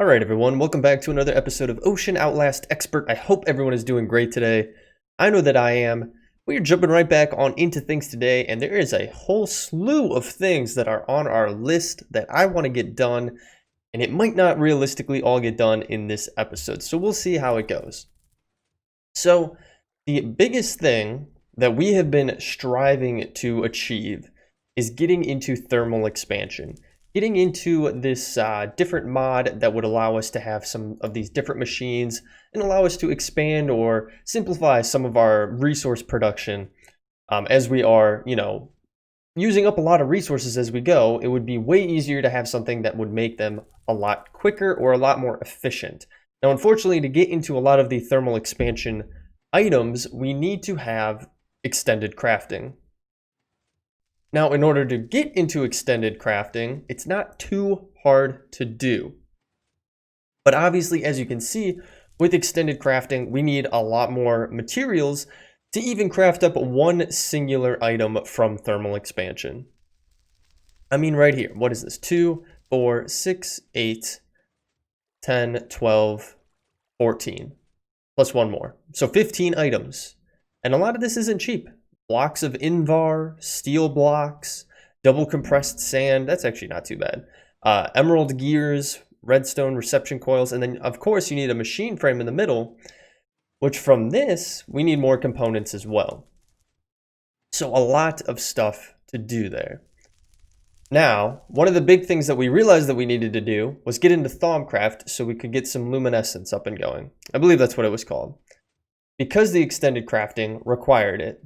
Alright everyone, welcome back to another episode of Outlast Expert. I hope everyone is doing great today. I know that I am. We are jumping right back on into things today, and there is a whole slew of things that are on our list that I want to get done, and it might not realistically all get done in this episode, so we'll see how it goes. So, the biggest thing that we have been striving to achieve is getting into thermal expansion. Getting into this different mod that would allow us to have some of these different machines and allow us to expand or simplify some of our resource production as we are, using up a lot of resources as we go. It would be way easier to have something that would make them a lot quicker or a lot more efficient. Now, unfortunately, to get into a lot of the thermal expansion items, we need to have extended crafting. Now, in order to get into extended crafting, it's not too hard to do. But obviously, as you can see, with extended crafting, we need a lot more materials to even craft up one singular item from thermal expansion. I mean, right here, what is this? 2, 4, 6, 8, 10, 12, 14, plus one more. So 15 items. And a lot of this isn't cheap. Blocks of invar, steel blocks, double compressed sand, that's actually not too bad. Emerald gears, redstone reception coils, and then of course you need a machine frame in the middle, which from this, we need more components as well. So a lot of stuff to do there. Now, one of the big things that we realized that we needed to do was get into Thaumcraft so we could get some luminescence up and going. I believe that's what it was called. Because the extended crafting required it.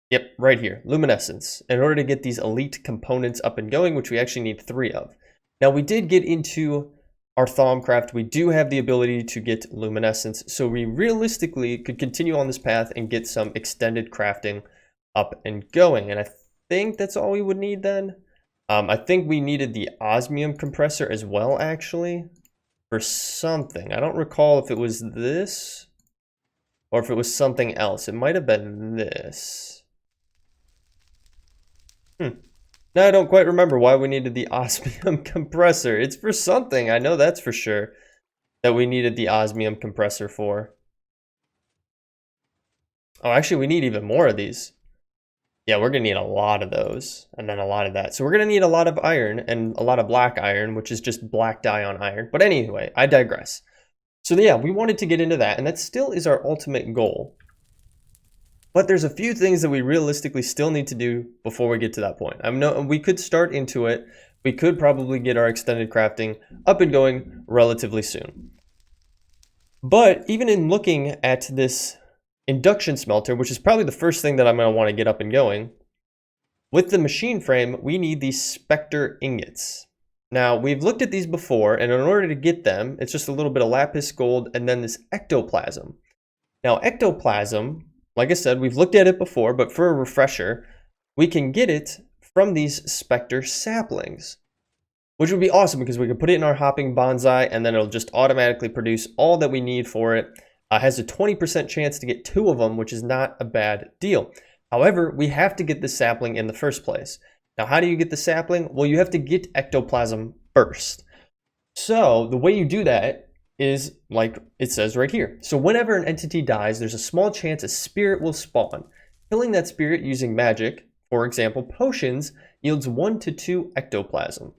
Yep, right here, luminescence, in order to get these elite components up and going, which we actually need 3 of. Now, we did get into our Thaumcraft. We do have the ability to get luminescence, so we realistically could continue on this path and get some extended crafting up and going. And I think that's all we would need then. I think we needed the osmium compressor as well, actually, for something. I don't recall if it was this or if it was something else. It might have been this. Now I don't quite remember why we needed the osmium compressor. It's for something, I know that's for sure, that we needed the osmium compressor for. Oh, actually we need even more of these. Yeah, we're gonna need a lot of those, and then a lot of that. So we're gonna need a lot of iron, and a lot of black iron, which is just black dye on iron. But anyway, I digress. So yeah, we wanted to get into that, and that still is our ultimate goal. But there's a few things that we realistically still need to do before we get to that point. We could start into it. We could probably get our extended crafting up and going relatively soon. But even in looking at this induction smelter, which is probably the first thing that I'm going to want to get up and going, with the machine frame, we need these Spectre ingots. Now, we've looked at these before, and in order to get them, it's just a little bit of lapis gold and then this Ectoplasm. Now, Ectoplasm, like I said, we've looked at it before, but for a refresher, we can get it from these Spectre saplings, which would be awesome because we can put it in our hopping bonsai and then it'll just automatically produce all that we need for it. Has a 20% chance to get 2 of them, which is not a bad deal. However, we have to get the sapling in the first place. Now, how do you get the sapling? Well, you have to get Ectoplasm first. So the way you do that is like it says right here. So whenever an entity dies, there's a small chance a spirit will spawn. Killing that spirit using magic, for example, potions, yields 1 to 2 ectoplasm.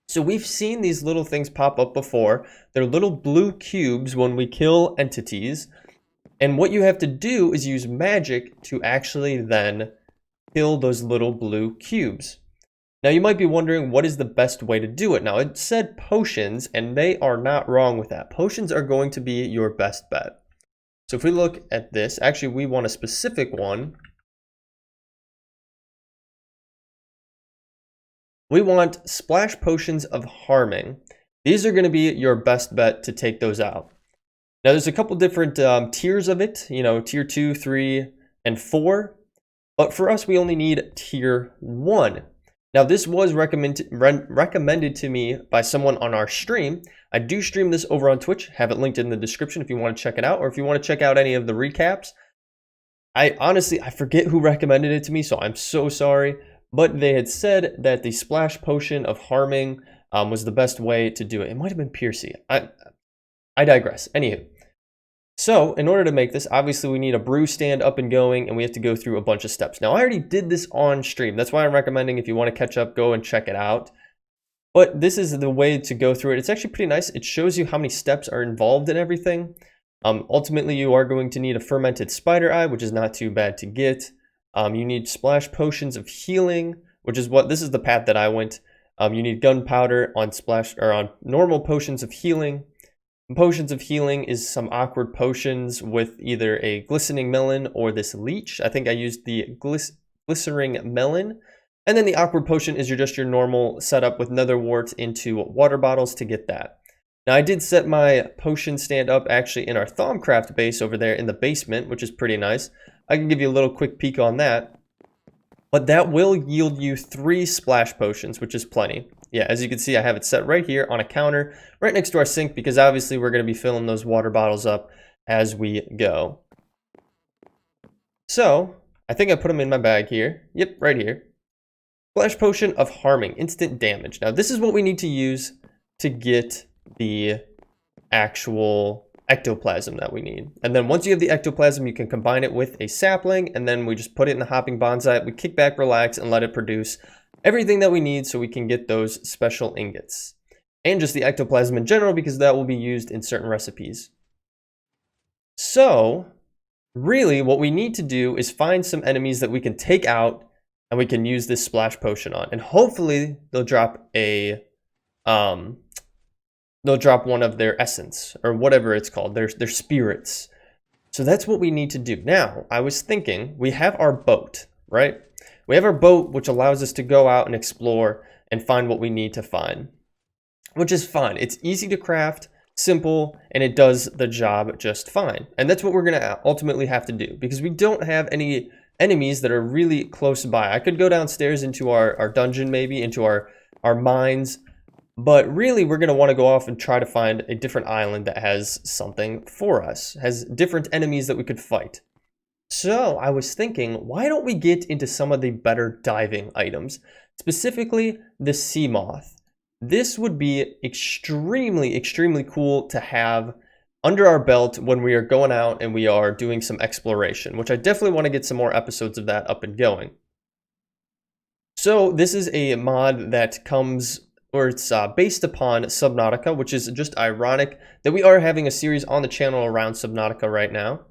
So we've seen these little things pop up before. They're little blue cubes when we kill entities. And what you have to do is use magic to actually then kill those little blue cubes. Now you might be wondering, what is the best way to do it? Now it said potions, and they are not wrong with that. Potions are going to be your best bet. So if we look at this, actually we want a specific one. We want splash potions of harming. These are going to be your best bet to take those out. Now there's a couple different tiers of it, tier 2, 3, and 4. But for us, we only need tier 1. Now, this was recommended to me by someone on our stream. I do stream this over on Twitch. Have it linked in the description if you want to check it out, or if you want to check out any of the recaps. I forget who recommended it to me, so I'm so sorry. But they had said that the splash potion of harming was the best way to do it. It might have been Piercy. I digress. Anywho. So in order to make this, obviously we need a brew stand up and going, and we have to go through a bunch of steps. Now I already did this on stream. That's why I'm recommending, if you want to catch up, go and check it out. But this is the way to go through it. It's actually pretty nice. It shows you how many steps are involved in everything. Ultimately, you are going to need a fermented spider eye, which is not too bad to get. You need splash potions of healing, which is this is the path that I went. You need gunpowder on normal potions of healing. Potions of healing is some awkward potions with either a glistening melon or this leech. I think I used the glycering melon. And then the awkward potion is just your normal setup with nether wart into water bottles to get that. Now I did set my potion stand up actually in our Thaumcraft base over there in the basement, which is pretty nice. I can give you a little quick peek on that. But that will yield you 3 splash potions, which is plenty. Yeah, as you can see, I have it set right here on a counter, right next to our sink, because obviously we're going to be filling those water bottles up as we go. So, I think I put them in my bag here. Yep, right here. Splash potion of harming, instant damage. Now, this is what we need to use to get the actual ectoplasm that we need. And then once you have the ectoplasm, you can combine it with a sapling, and then we just put it in the hopping bonsai. We kick back, relax, and let it produce everything that we need so we can get those special ingots. And just the ectoplasm in general, because that will be used in certain recipes. So, really, what we need to do is find some enemies that we can take out and we can use this splash potion on. And hopefully, they'll drop one of their essence, or whatever it's called, their spirits. So that's what we need to do. Now, I was thinking, we have our boat, right? We have our boat, which allows us to go out and explore and find what we need to find, which is fine. It's easy to craft, simple, and it does the job just fine. And that's what we're going to ultimately have to do, because we don't have any enemies that are really close by. I could go downstairs into our dungeon, maybe into our mines, but really we're going to want to go off and try to find a different island that has something for us, has different enemies that we could fight. So I was thinking, why don't we get into some of the better diving items, specifically the seamoth. This would be extremely, extremely cool to have under our belt when we are going out and we are doing some exploration, which I definitely want to get some more episodes of that up and going. So this is a mod that comes, or it's based upon Subnautica, which is just ironic that we are having a series on the channel around Subnautica right now.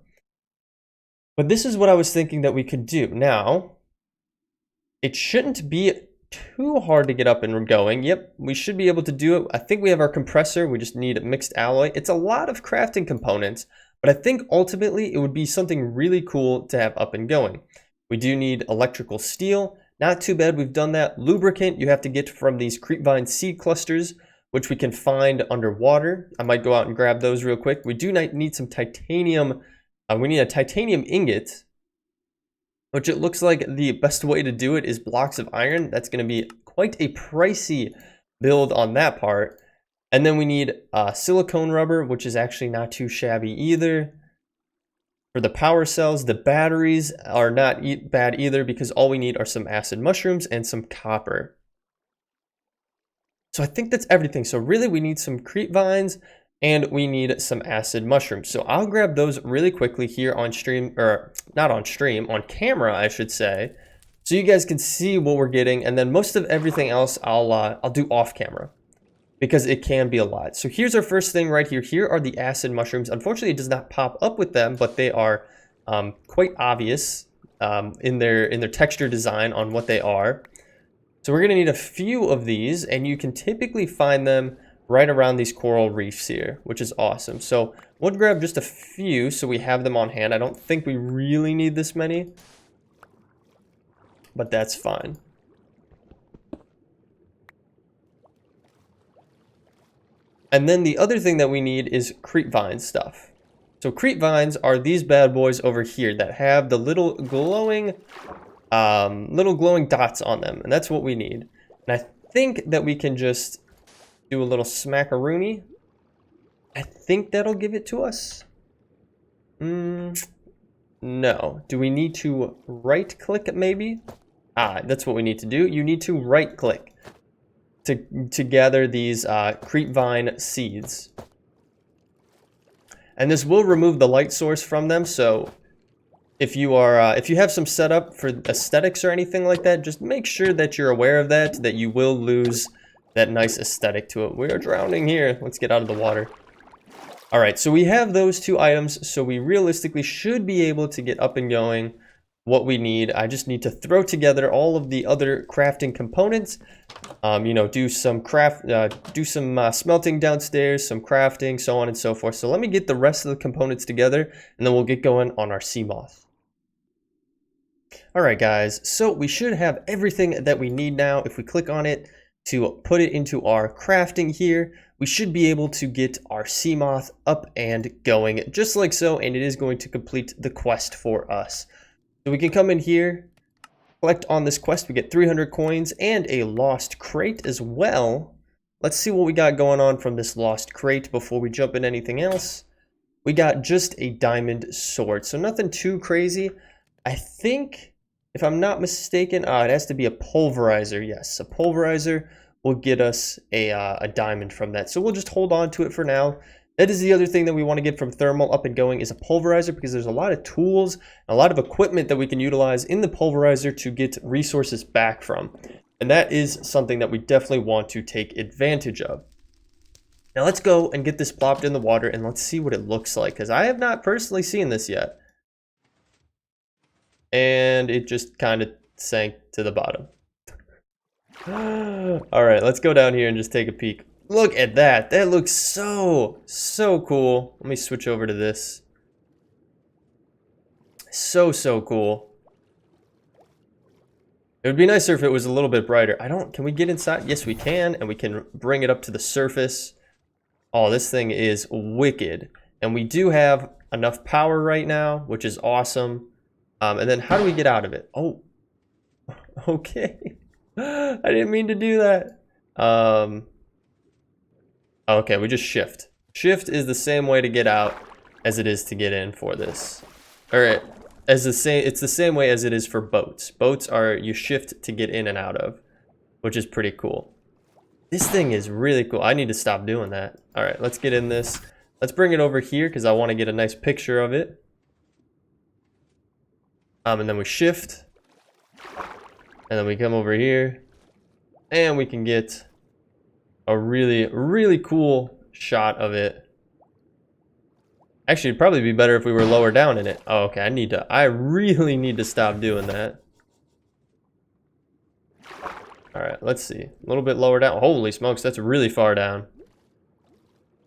But this is what I was thinking that we could do. Now, it shouldn't be too hard to get up and going. Yep, we should be able to do it. I think we have our compressor. We just need mixed alloy. It's a lot of crafting components, but I think ultimately it would be something really cool to have up and going. We do need electrical steel. Not too bad, we've done that. Lubricant you have to get from these creepvine seed clusters, which we can find underwater. I might go out and grab those real quick. We do need some titanium. We need a titanium ingot, which it looks like the best way to do it is blocks of iron. That's going to be quite a pricey build on that part. And then we need silicone rubber, which is actually not too shabby either. For the power cells, the batteries are not bad either, because all we need are some acid mushrooms and some copper. So I think that's everything. So really we need some creepvines and we need some acid mushrooms. So I'll grab those really quickly here on stream, or not on stream, on camera, I should say, so you guys can see what we're getting. And then most of everything else I'll do off camera, because it can be a lot. So here's our first thing right here. Here are the acid mushrooms. Unfortunately, it does not pop up with them, but they are quite obvious in their texture design on what they are. So we're gonna need a few of these, and you can typically find them right around these coral reefs here, which is awesome. So we'll grab just a few so we have them on hand. I don't think we really need this many, but that's fine. And then the other thing that we need is creepvine stuff. So creepvines are these bad boys over here that have the little glowing dots on them, and that's what we need. And I think that we can just do a little smackaroony. I think that'll give it to us. No. Do we need to right click it maybe? That's what we need to do. You need to right click. to gather these creepvine seeds. And this will remove the light source from them, so if you have some setup for aesthetics or anything like that, just make sure that you're aware of that you will lose that nice aesthetic to it. We are drowning here. Let's get out of the water. All right, so we have those 2 items, so we realistically should be able to get up and going what we need. I just need to throw together all of the other crafting components. You know, do some smelting downstairs, some crafting, so on and so forth. So let me get the rest of the components together, and then we'll get going on our seamoth. All right, guys, so we should have everything that we need now. If we click on it to put it into our crafting here, we should be able to get our seamoth up and going just like so, and it is going to complete the quest for us. So we can come in here, collect on this quest. We get 300 coins and a lost crate as well. Let's see what we got going on from this lost crate before we jump into anything else. We got just a diamond sword, so nothing too crazy. I think, if I'm not mistaken, it has to be a pulverizer. Yes, a pulverizer will get us a diamond from that. So we'll just hold on to it for now. That is the other thing that we want to get from thermal up and going is a pulverizer, because there's a lot of tools, a lot of equipment that we can utilize in the pulverizer to get resources back from. And that is something that we definitely want to take advantage of. Now let's go and get this plopped in the water and let's see what it looks like, because I have not personally seen this yet. And it just kind of sank to the bottom. All right, let's go down here and just take a peek. Look at that. That looks so cool. Let me switch over to this. So cool. It would be nicer if it was a little bit brighter. Can we get inside? Yes, we can, and we can bring it up to the surface. Oh, this thing is wicked. And we do have enough power right now, which is awesome. And then how do we get out of it? Oh, okay. I didn't mean to do that. Okay, we just shift. Shift is the same way to get out as it is to get in for this. Or it's the same way as it is for boats. Boats are you shift to get in and out of, which is pretty cool. This thing is really cool. I need to stop doing that. All right, let's get in this. Let's bring it over here because I want to get a nice picture of it. And then we shift. And then we come over here. And we can get a really cool shot of it. Actually, it'd probably be better if we were lower down in it. Oh, okay, I really need to stop doing that. All right, let's see. A little bit lower down. Holy smokes, that's really far down.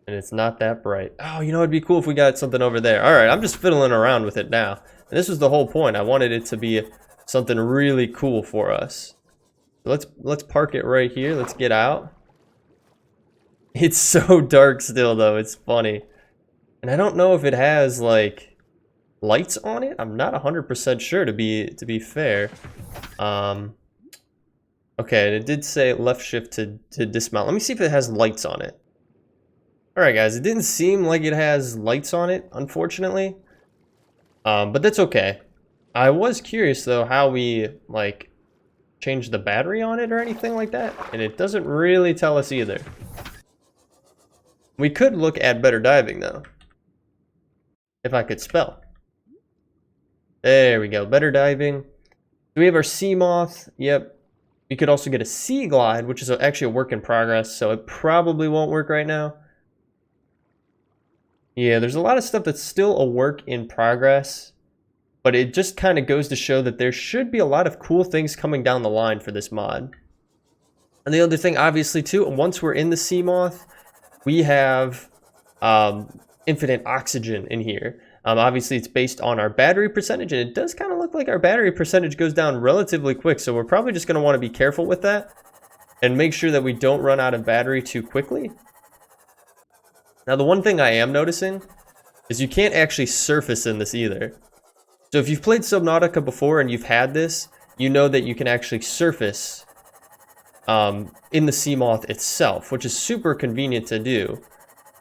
And it's not that bright. Oh, you know, it'd be cool if we got something over there. All right, I'm just fiddling around with it now. And this was the whole point. I wanted it to be something really cool for us. Let's park it right here. Let's get out. It's so dark still, though. It's funny. And I don't know if it has, like, lights on it. I'm not 100% sure, to be fair. Okay, it did say left shift to dismount. Let me see if it has lights on it. Alright, guys. It didn't seem like it has lights on it, unfortunately. But that's okay. I was curious, though, how we, like, change the battery on it or anything like that. And it doesn't really tell us either. We could look at better diving, though. If I could spell. There we go. Better diving. We have our seamoth. Yep. We could also get a sea glide, which is actually a work in progress, so it probably won't work right now. Yeah, there's a lot of stuff that's still a work in progress, but it just kind of goes to show that there should be a lot of cool things coming down the line for this mod. And the other thing, obviously, too, once we're in the seamoth, we have infinite oxygen in here. Obviously, it's based on our battery percentage, and it does kind of look like our battery percentage goes down relatively quick, so we're probably just going to want to be careful with that and make sure that we don't run out of battery too quickly. Now, the one thing I am noticing is you can't actually surface in this either. So if you've played Subnautica before and you've had this, you know that you can actually surface in the seamoth itself, which is super convenient to do.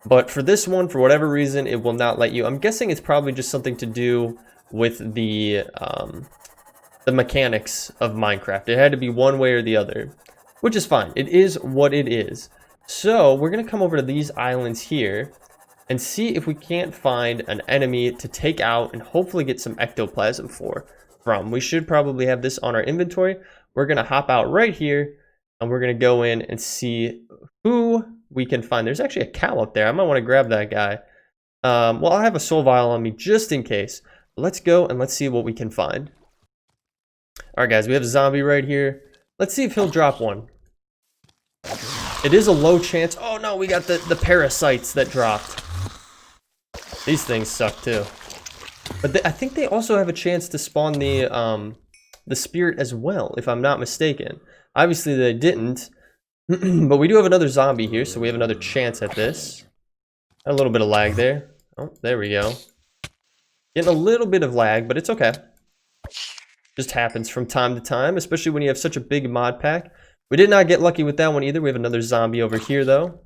But for this one, for whatever reason, it will not let you. I'm guessing it's probably just something to do with the mechanics of Minecraft. It had to be one way or the other. which is fine. It is what it is. So we're going to come over to these islands here and see if we can't find an enemy to take out and hopefully get some ectoplasm from. We should probably have this on our inventory. We're going to hop out right here and we're going to go in and see who we can find. There's actually a cow up there. I might want to grab that guy. Well, I have a soul vial on me just in case. Let's go and let's see what we can find. All right, guys, we have a zombie right here. Let's see if he'll drop one. It is a low chance. Oh no, we got the parasites that dropped. These things suck too. But I think they also have a chance to spawn the spirit as well, if I'm not mistaken. Obviously they didn't, but we do have another zombie here, so we have another chance at this. A little bit of lag there. Oh, there we go. Getting a little bit of lag, but it's okay. Just happens from time to time, especially when you have such a big mod pack. We did not get lucky with that one either. We have another zombie over here though.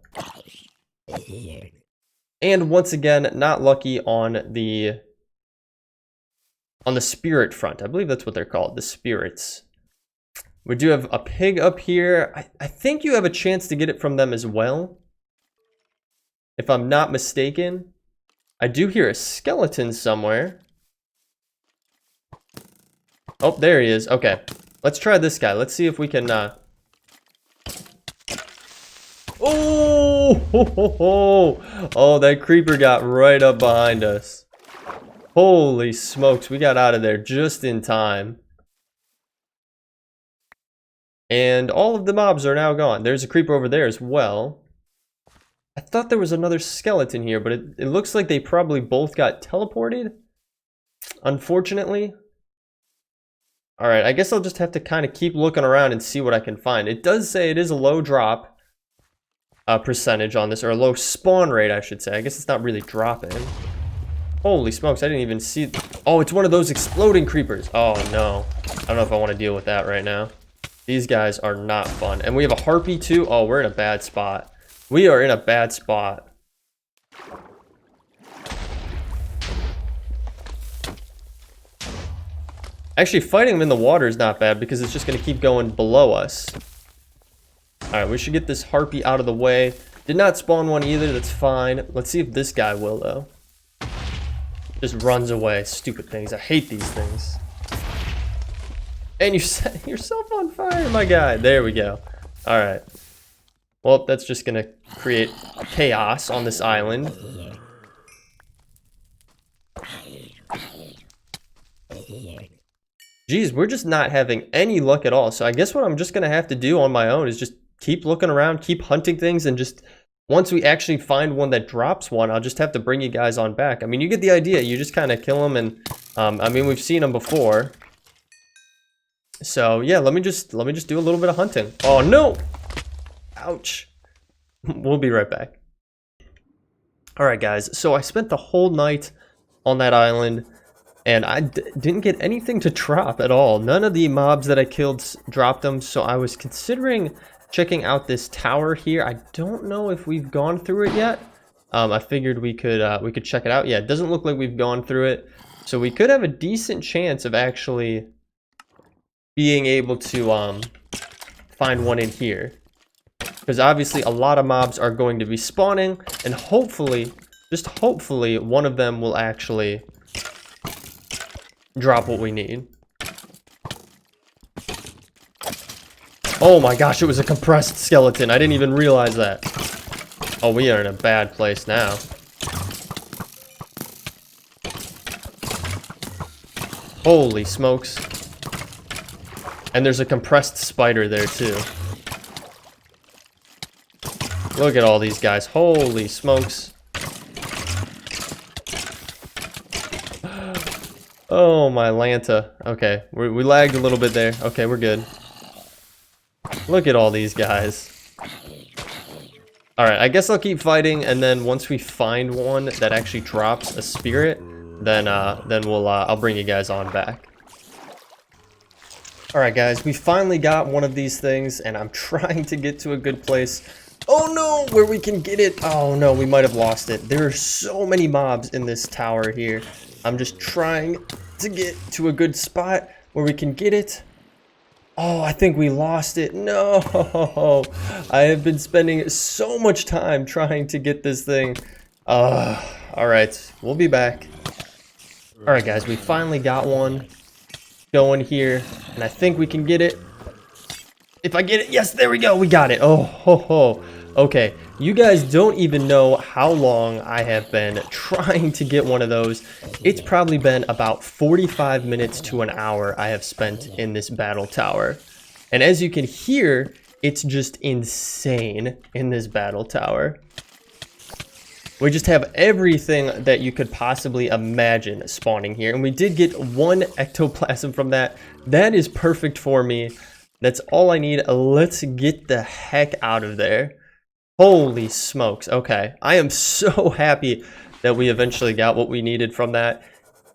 And once again, not lucky on the spirit front. I believe that's what they're called, the spirits. We do have a pig up here. I think you have a chance to get it from them as well, if I'm not mistaken. I do hear a skeleton somewhere. Oh, there he is. Okay, let's try this guy. Let's see if we can... Oh, that creeper got right up behind us. Holy smokes, we got out of there just in time. And all of the mobs are now gone. There's a creeper over there as well. I thought there was another skeleton here, but it looks like they probably both got teleported, unfortunately. Alright, I guess I'll just have to kind of keep looking around and see what I can find. It does say it is a low drop percentage on this, or a low spawn rate, I should say. I guess it's not really dropping. Holy smokes, I didn't even see... Oh, it's one of those exploding creepers. Oh no, I don't know if I want to deal with that right now. These guys are not fun. And we have a harpy too. Oh, we're in a bad spot. We are in a bad spot. Actually, fighting them in the water is not bad because it's just going to keep going below us. Alright, we should get this harpy out of the way. Did not spawn one either, that's fine. Let's see if this guy will, though. Just runs away. Stupid things. I hate these things. And you set yourself on fire, my guy. There we go. Alright. Well, that's just gonna create chaos on this island. Jeez, we're just not having any luck at all. So I guess what I'm just gonna have to do on my own is just keep looking around, keep hunting things, and just once we actually find one that drops one, I'll just have to bring you guys on back. I mean, you get the idea. You just kind of kill them, and I mean, we've seen them before. So yeah, let me just do a little bit of hunting. Oh no! Ouch. We'll be right back. All right, guys. So I spent the whole night on that island, and I didn't get anything to drop at all. None of the mobs that I killed dropped them. So I was considering checking out this tower here. I don't know if we've gone through it yet. I figured we could check it out. Yeah, it doesn't look like we've gone through it, so we could have a decent chance of actually being able to find one in here, because obviously a lot of mobs are going to be spawning, and hopefully, just hopefully, one of them will actually drop what we need. Oh my gosh, it was a compressed skeleton. I didn't even realize that. Oh, we are in a bad place now. Holy smokes. And there's a compressed spider there too. Look at all these guys. Holy smokes. Oh my Lanta. Okay, we lagged a little bit there. Okay, we're good. Look at all these guys. Alright, I guess I'll keep fighting, and then once we find one that actually drops a spirit, then we'll I'll bring you guys on back. Alright guys, we finally got one of these things, and I'm trying to get to a good place. Oh no, where we can get it. Oh no, we might have lost it. There are so many mobs in this tower here. I'm just trying to get to a good spot where we can get it. Oh, I think we lost it. No, I have been spending so much time trying to get this thing. All right, we'll be back. All right, guys, we finally got one going here, and I think we can get it. If I get it, yes, there we go, we got it. Oh, ho, ho. Okay, you guys don't even know how long I have been trying to get one of those. It's probably been about 45 minutes to an hour I have spent in this battle tower. And as you can hear, it's just insane in this battle tower. We just have everything that you could possibly imagine spawning here. And we did get one ectoplasm from that. That is perfect for me. That's all I need. Let's get the heck out of there. Holy smokes. Okay. I am so happy that we eventually got what we needed from that.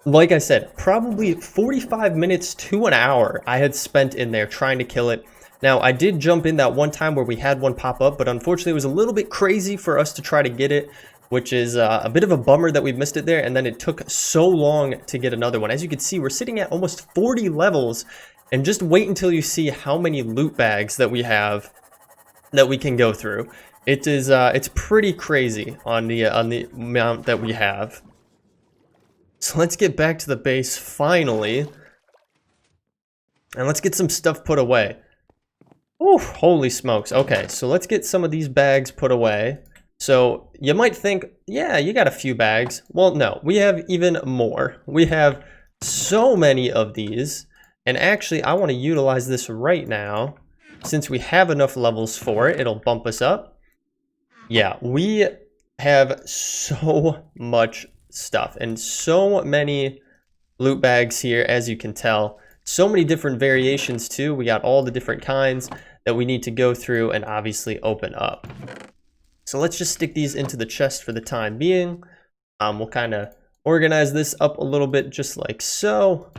Like I said, probably 45 minutes to an hour I had spent in there trying to kill it. Now, I did jump in that one time where we had one pop up, but unfortunately it was a little bit crazy for us to try to get it, which is a bit of a bummer that we missed it there, and then it took so long to get another one. As you can see, we're sitting at almost 40 levels, and just wait until you see how many loot bags that we have that we can go through. It is it's pretty crazy on the amount that we have. So let's get back to the base finally, and let's get some stuff put away. Ooh, holy smokes. Okay, so let's get some of these bags put away. So you might think, yeah, you got a few bags. Well, no, we have even more. We have so many of these, and actually I want to utilize this right now. Since we have enough levels for it, it'll bump us up. Yeah, we have so much stuff and so many loot bags here, as you can tell. So many different variations too. We got all the different kinds that we need to go through and obviously open up. So let's just stick these into the chest for the time being. We'll kind of organize this up a little bit just like so.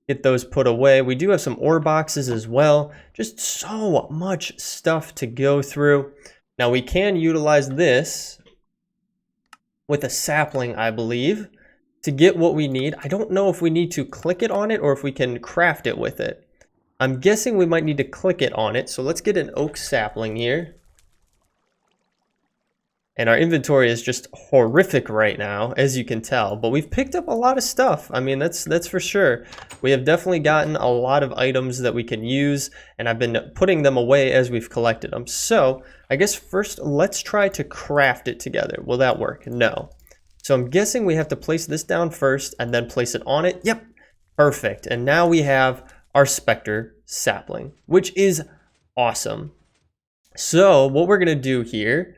Get those put away. We do have some ore boxes as well. Just so much stuff to go through. Now we can utilize this with a sapling, I believe, to get what we need. I don't know if we need to click it on it or if we can craft it with it. I'm guessing we might need to click it on it. So let's get an oak sapling here. And our inventory is just horrific right now, as you can tell. But we've picked up a lot of stuff. I mean, that's for sure. We have definitely gotten a lot of items that we can use, and I've been putting them away as we've collected them. So I guess first, let's try to craft it together. Will that work? No. So I'm guessing we have to place this down first and then place it on it. Yep, perfect. And now we have our Spectre sapling, which is awesome. So what we're gonna do here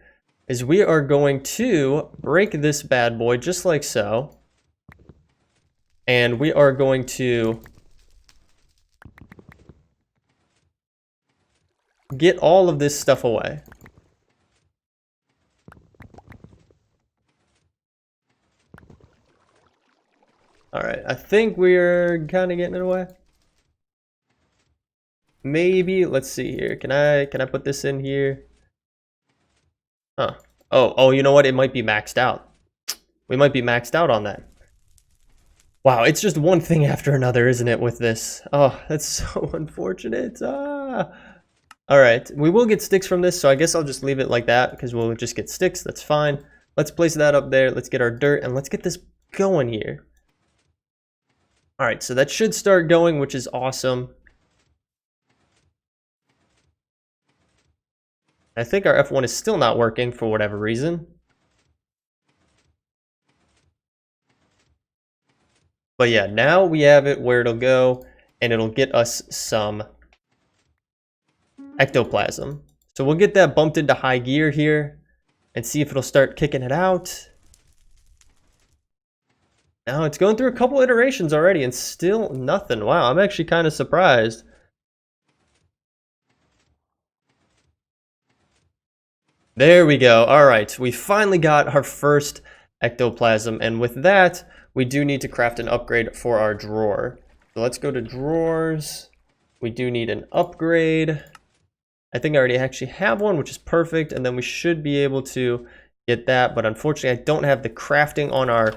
is we are going to break this bad boy just like so. And we are going to get all of this stuff away. All right, I think we're kind of getting it away. Maybe, let's see here. Can I put this in here? Huh. Oh, you know what? It might be maxed out. We might be maxed out on that. Wow, it's just one thing after another, isn't it, with this? Oh, that's so unfortunate. All right, we will get sticks from this, so I guess I'll just leave it like that because we'll just get sticks. That's fine. Let's place that up there. Let's get our dirt, and let's get this going here. All right, so that should start going, which is awesome. I think our F1 is still not working for whatever reason. But yeah, now we have it where it'll go, and it'll get us some ectoplasm. So we'll get that bumped into high gear here and see if it'll start kicking it out. Now it's going through a couple iterations already and still nothing. Wow, I'm actually kind of surprised. There we go. All right, we finally got our first ectoplasm, and with that, we do need to craft an upgrade for our drawer. So let's go to drawers. We do need an upgrade. I think I already actually have one, which is perfect, and then we should be able to get that, but unfortunately I don't have the crafting on our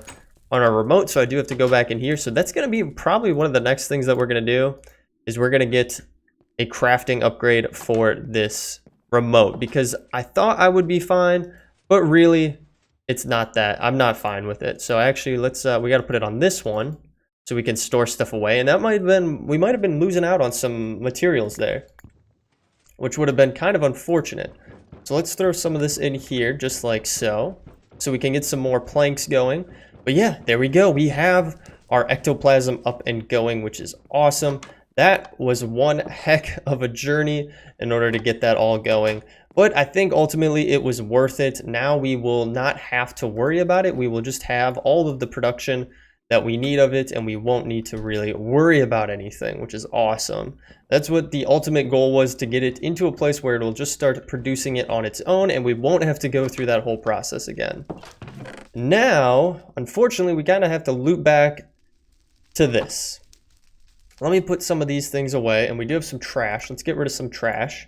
remote, so I do have to go back in here. So that's going to be probably one of the next things that we're going to do is we're gonna get a crafting upgrade for this remote, because I thought I would be fine, but really it's not that. I'm not fine with it. So actually let's we got to put it on this one so we can store stuff away, and that might have been, we might have been losing out on some materials there, which would have been kind of unfortunate. So let's throw some of this in here just like so we can get some more planks going. But yeah, there we go. We have our ectoplasm up and going, which is awesome. That was one heck of a journey in order to get that all going. But I think ultimately it was worth it. Now we will not have to worry about it. We will just have all of the production that we need of it, and we won't need to really worry about anything, which is awesome. That's what the ultimate goal was, to get it into a place where it'll just start producing it on its own, and we won't have to go through that whole process again. Now, unfortunately, we kind of have to loop back to this. Let me put some of these things away, and we do have some trash. Let's get rid of some trash.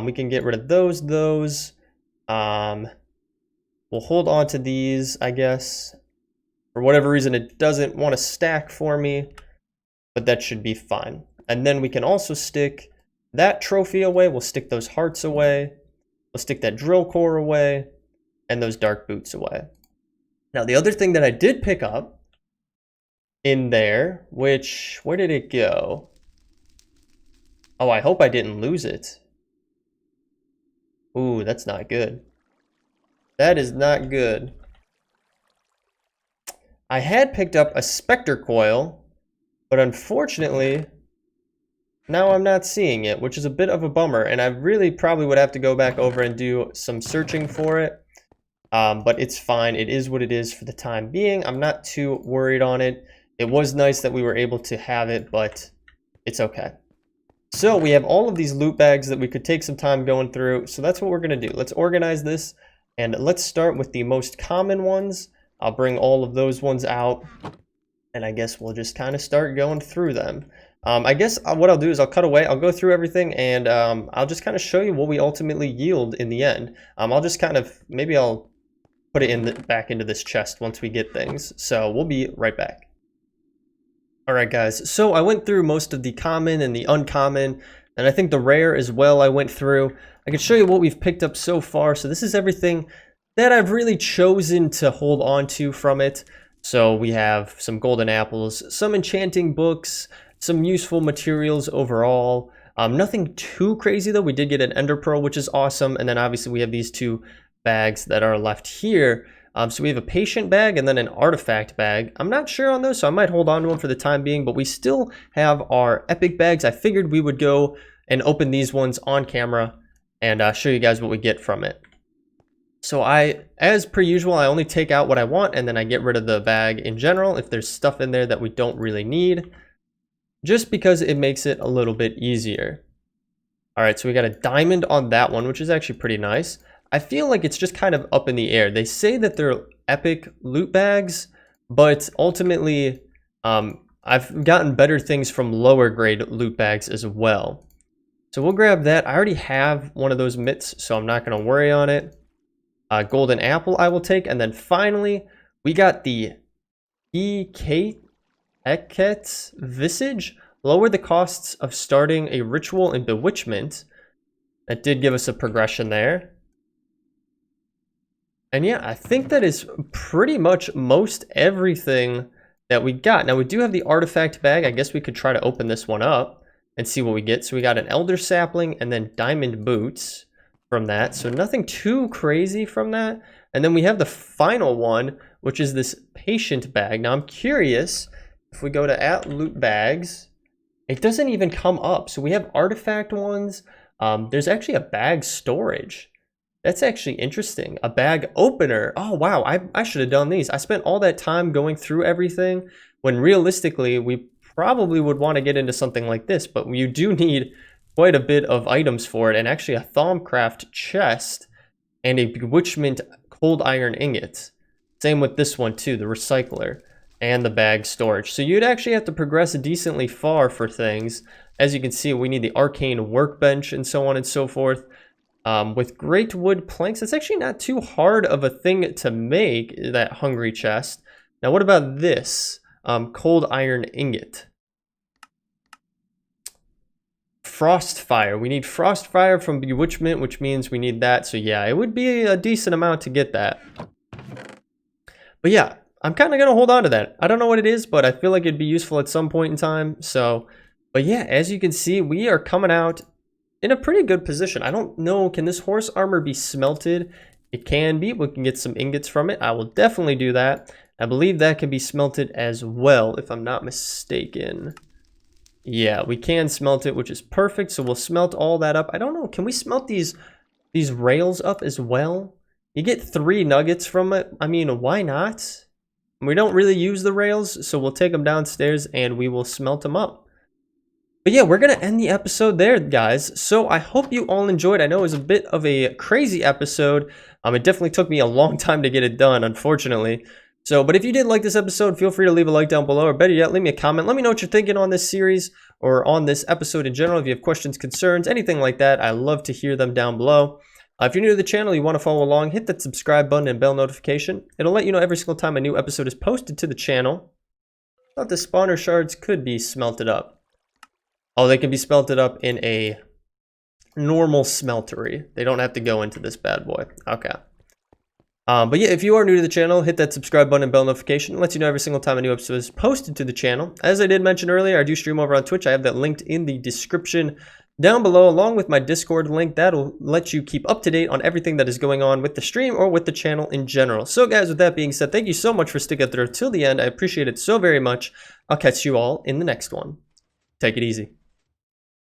We can get rid of those. We'll hold on to these, I guess. For whatever reason, it doesn't want to stack for me, but that should be fine. And then we can also stick that trophy away. We'll stick those hearts away. We'll stick that drill core away, and those dark boots away. Now, the other thing that I did pick up in there, which, where did it go? Oh, I hope I didn't lose it. Ooh, that's not good. That is not good. I had picked up a specter coil, but unfortunately, now I'm not seeing it, which is a bit of a bummer, and I really probably would have to go back over and do some searching for it. But it's fine. It is what it is for the time being. I'm not too worried on it. It was nice that we were able to have it, but it's okay. So we have all of these loot bags that we could take some time going through. So that's what we're going to do. Let's organize this, and let's start with the most common ones. I'll bring all of those ones out, and I guess we'll just kind of start going through them. I guess what I'll do is I'll cut away, I'll go through everything, and I'll just kind of show you what we ultimately yield in the end. I'll just kind of, maybe I'll put it in back into this chest once we get things. So we'll be right back. Alright guys, so I went through most of the common and the uncommon, and I think the rare as well I went through. I can show you what we've picked up so far. So this is everything that I've really chosen to hold on to from it. So we have some golden apples, some enchanting books, some useful materials overall. Nothing too crazy though. We did get an ender pearl, which is awesome. And then obviously we have these two bags that are left here. So we have a patient bag and then an artifact bag. I'm not sure on those, so I might hold on to them for the time being, but we still have our epic bags. I figured we would go and open these ones on camera and show you guys what we get from it. So as per usual, I only take out what I want, and then I get rid of the bag in general if there's stuff in there that we don't really need, just because it makes it a little bit easier. All right, so we got a diamond on that one, which is actually pretty nice. I feel like it's just kind of up in the air. They say that they're epic loot bags, but ultimately, I've gotten better things from lower grade loot bags as well. So we'll grab that. I already have one of those mitts, so I'm not going to worry on it. Golden apple I will take, and then finally we got the Eket's Visage. Lower the costs of starting a ritual in bewitchment. That did give us a progression there. And yeah, I think that is pretty much most everything that we got. Now we do have the artifact bag. I guess we could try to open this one up and see what we get. So we got an elder sapling and then diamond boots from that. So nothing too crazy from that. And then we have the final one, which is this patient bag. Now I'm curious, if we go to @loot bags, it doesn't even come up. So we have artifact ones. There's actually a bag storage. That's actually interesting. A bag opener. Oh, wow. I should have done these. I spent all that time going through everything when realistically we probably would want to get into something like this, but you do need quite a bit of items for it, and actually a Thaumcraft chest and a bewitchment cold iron ingot. Same with this one too, the recycler and the bag storage. So you'd actually have to progress decently far for things. As you can see, we need the arcane workbench and so on and so forth. With great wood planks, it's actually not too hard of a thing to make, that hungry chest. Now what about this? Cold iron ingot. frost fire. We need frost fire from bewitchment, which means we need that. So yeah, it would be a decent amount to get that. But yeah, I'm kind of going to hold on to that. I don't know what it is, but I feel like it'd be useful at some point in time. So, but yeah, as you can see, we are coming out in a pretty good position. I don't know, can this horse armor be smelted? It can be. We can get some ingots from it. I will definitely do that. I believe that can be smelted as well, if I'm not mistaken. Yeah, we can smelt it, which is perfect. So we'll smelt all that up. I don't know, can we smelt these rails up as well? You get 3 nuggets from it. I mean, why not? We don't really use the rails, so we'll take them downstairs and we will smelt them up. But yeah, we're going to end the episode there, guys. So I hope you all enjoyed. I know it was a bit of a crazy episode. It definitely took me a long time to get it done, unfortunately. So, but if you did like this episode, feel free to leave a like down below, or better yet, leave me a comment. Let me know what you're thinking on this series or on this episode in general. If you have questions, concerns, anything like that, I love to hear them down below. If you're new to the channel, you want to follow along, hit that subscribe button and bell notification. It'll let you know every single time a new episode is posted to the channel. I thought the spawner shards could be smelted up. Oh, they can be smelted up in a normal smeltery. They don't have to go into this bad boy. Okay. But yeah, if you are new to the channel, hit that subscribe button and bell notification. It lets you know every single time a new episode is posted to the channel. As I did mention earlier, I do stream over on Twitch. I have that linked in the description down below, along with my Discord link. That'll let you keep up to date on everything that is going on with the stream or with the channel in general. So guys, with that being said, thank you so much for sticking through till the end. I appreciate it so very much. I'll catch you all in the next one. Take it easy.